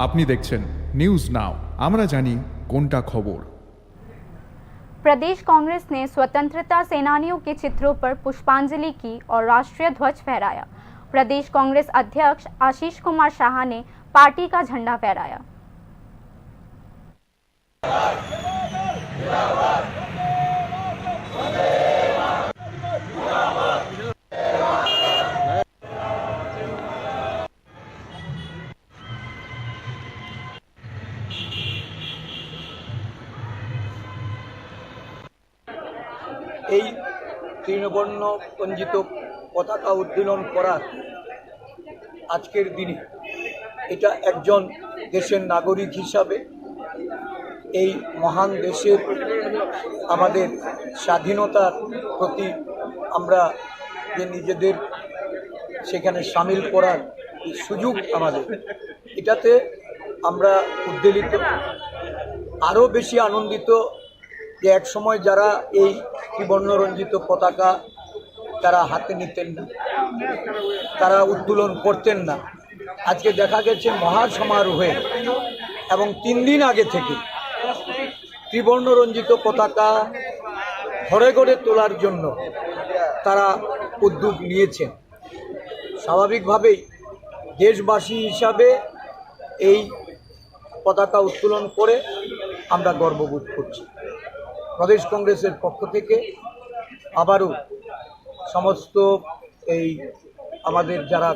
আপনি দেখছেন news now আমরা জানি কোনটা খবর। प्रदेश कांग्रेस ने स्वतंत्रता सेनानियों के चित्रों पर पुष्पांजलि की और राष्ट्रीय ध्वज फहराया। प्रदेश कांग्रेस अध्यक्ष आशीष कुमार शाह ने पार्टी का झंडा फहराया। এই তৃণবর্ণ পঞ্জিত পতাকা উত্তোলন করার আজকের দিনে এটা একজন দেশের নাগরিক হিসাবে এই মহান দেশের আমাদের স্বাধীনতার প্রতি আমরা যে নিজেদের সেখানে সামিল করার সুযোগ আমাদের, এটাতে আমরা উদ্বেলিত, আরও বেশি আনন্দিত যে এক সময় যারা এই ত্রিবর্ণরঞ্জিত পতাকা তারা হাতে নিতেন না, তারা উত্তোলন করতেন না, আজকে দেখা গেছে মহাসমারোহে এবং 3 দিন আগে থেকে ত্রিবর্ণরঞ্জিত পতাকা ঘরে ঘরে তোলার জন্য তারা উদ্যোগ নিয়েছেন। স্বাভাবিকভাবেই দেশবাসী হিসাবে এই পতাকা উত্তোলন করে আমরা গর্ববোধ করছি। প্রদেশ কংগ্রেসের পক্ষ থেকে আবারও সমস্ত এই আমাদের যারা